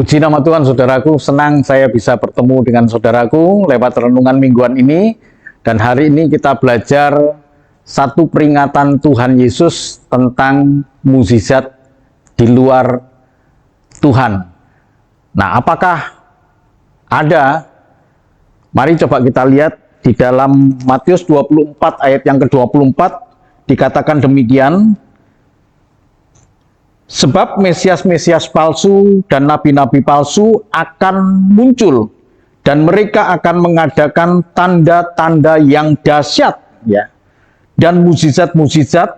Puji nama Tuhan, saudaraku. Senang saya bisa bertemu dengan saudaraku lewat renungan mingguan ini. Dan hari ini kita belajar satu peringatan Tuhan Yesus tentang mukjizat di luar Tuhan. Nah, apakah ada? Mari coba kita lihat di dalam Matius 24 ayat yang ke-24 dikatakan demikian. Sebab Mesias-Mesias palsu dan nabi-nabi palsu akan muncul dan mereka akan mengadakan tanda-tanda yang dahsyat ya dan mukjizat-mukjizat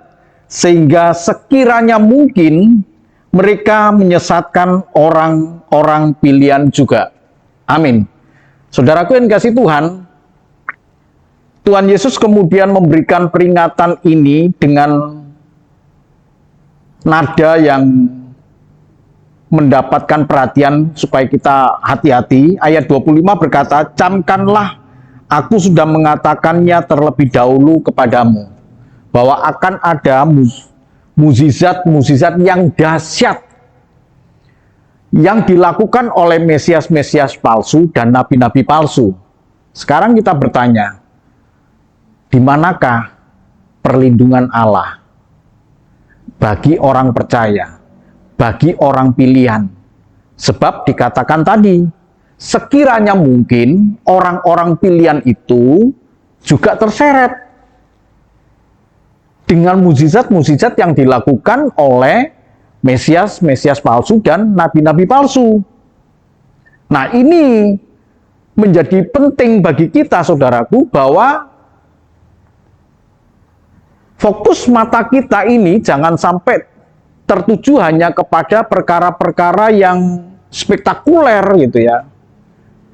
sehingga sekiranya mungkin mereka menyesatkan orang-orang pilihan juga. Amin. Saudaraku yang kasih Tuhan, Tuhan Yesus kemudian memberikan peringatan ini dengan nada yang mendapatkan perhatian supaya kita hati-hati. Ayat 25 berkata, "Camkanlah, aku sudah mengatakannya terlebih dahulu kepadamu, bahwa akan ada mukjizat-mukjizat yang dahsyat yang dilakukan oleh Mesias-Mesias palsu dan nabi-nabi palsu." Sekarang kita bertanya, di manakah perlindungan Allah bagi orang percaya, bagi orang pilihan? Sebab dikatakan tadi, sekiranya mungkin orang-orang pilihan itu juga terseret dengan mukjizat-mukjizat yang dilakukan oleh Mesias-Mesias palsu dan nabi-nabi palsu. Nah, ini menjadi penting bagi kita, saudaraku, bahwa fokus mata kita ini jangan sampai tertuju hanya kepada perkara-perkara yang spektakuler gitu ya.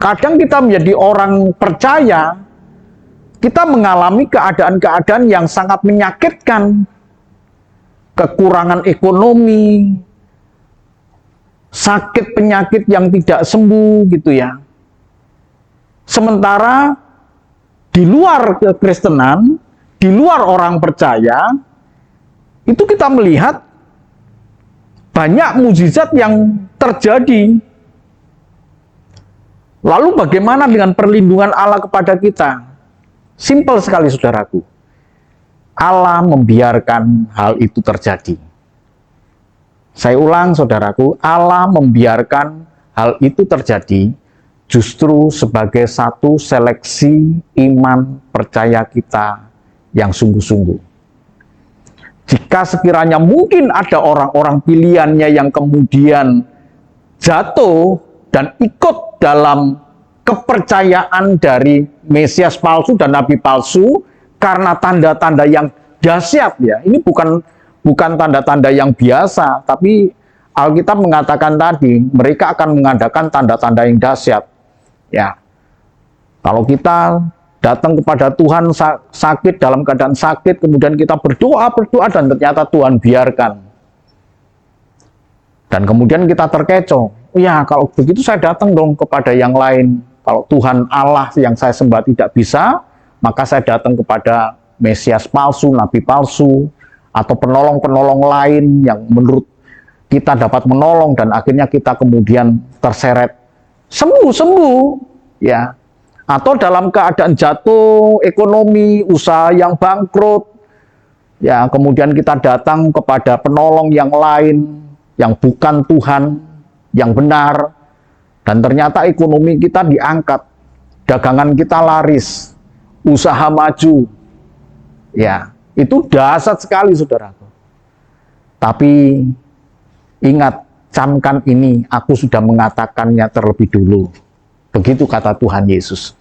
Kadang kita menjadi orang percaya, kita mengalami keadaan-keadaan yang sangat menyakitkan. Kekurangan ekonomi, sakit penyakit yang tidak sembuh gitu ya. Sementara di luar kekristenan, di luar orang percaya, itu kita melihat banyak mukjizat yang terjadi. Lalu bagaimana dengan perlindungan Allah kepada kita? Simpel sekali, saudaraku. Allah membiarkan hal itu terjadi. Saya ulang, saudaraku, Allah membiarkan hal itu terjadi justru sebagai satu seleksi iman percaya kita yang sungguh-sungguh. Jika sekiranya mungkin ada orang-orang pilihannya yang kemudian jatuh dan ikut dalam kepercayaan dari Mesias palsu dan nabi palsu karena tanda-tanda yang dahsyat ya. Ini bukan tanda-tanda yang biasa, tapi Alkitab mengatakan tadi mereka akan mengadakan tanda-tanda yang dahsyat. Ya. Kalau kita datang kepada Tuhan sakit, dalam keadaan sakit, kemudian kita berdoa, dan ternyata Tuhan biarkan. Dan kemudian kita terkecoh. Ya, kalau begitu saya datang dong kepada yang lain. Kalau Tuhan Allah yang saya sembah tidak bisa, maka saya datang kepada Mesias palsu, nabi palsu, atau penolong-penolong lain yang menurut kita dapat menolong, dan akhirnya kita kemudian terseret. Sembuh, ya. Atau dalam keadaan jatuh ekonomi, usaha yang bangkrut, ya kemudian kita datang kepada penolong yang lain, yang bukan Tuhan, yang benar, dan ternyata ekonomi kita diangkat, dagangan kita laris, usaha maju, ya itu dahsyat sekali, saudaraku. Tapi ingat, camkan ini, aku sudah mengatakannya terlebih dulu. Begitu kata Tuhan Yesus.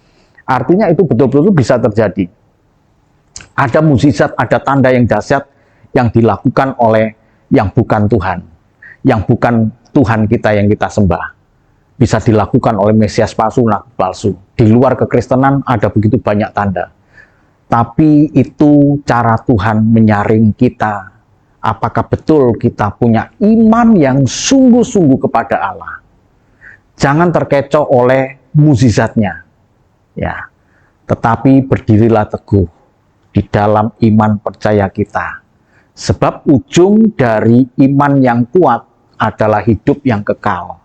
Artinya itu betul-betul bisa terjadi. Ada mukjizat, ada tanda yang dahsyat yang dilakukan oleh yang bukan Tuhan. Yang bukan Tuhan kita yang kita sembah. Bisa dilakukan oleh Mesias palsu, nabi palsu. Di luar kekristenan ada begitu banyak tanda. Tapi itu cara Tuhan menyaring kita. Apakah betul kita punya iman yang sungguh-sungguh kepada Allah? Jangan terkecoh oleh mukjizatnya. Ya, tetapi berdirilah teguh di dalam iman percaya kita. Sebab ujung dari iman yang kuat adalah hidup yang kekal.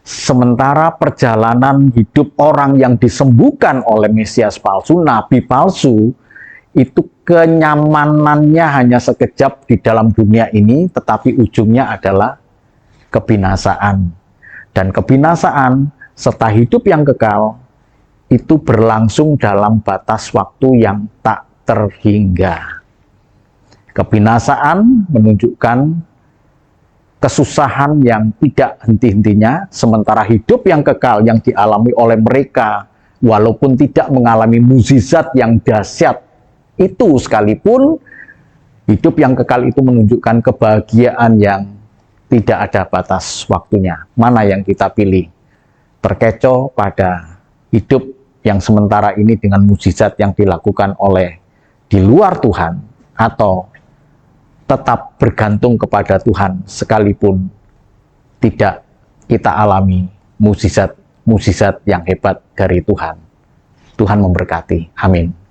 Sementara perjalanan hidup orang yang disembuhkan oleh Mesias palsu, nabi palsu, itu kenyamanannya hanya sekejap di dalam dunia ini, tetapi ujungnya adalah kebinasaan. Dan kebinasaan serta hidup yang kekal itu berlangsung dalam batas waktu yang tak terhingga. Kebinasaan menunjukkan kesusahan yang tidak henti-hentinya, sementara hidup yang kekal yang dialami oleh mereka, walaupun tidak mengalami mukjizat yang dahsyat itu sekalipun, hidup yang kekal itu menunjukkan kebahagiaan yang tidak ada batas waktunya. Mana yang kita pilih? Terkecoh pada hidup yang sementara ini dengan mukjizat yang dilakukan oleh di luar Tuhan, atau tetap bergantung kepada Tuhan sekalipun tidak kita alami mukjizat yang hebat dari Tuhan. Tuhan memberkati. Amin.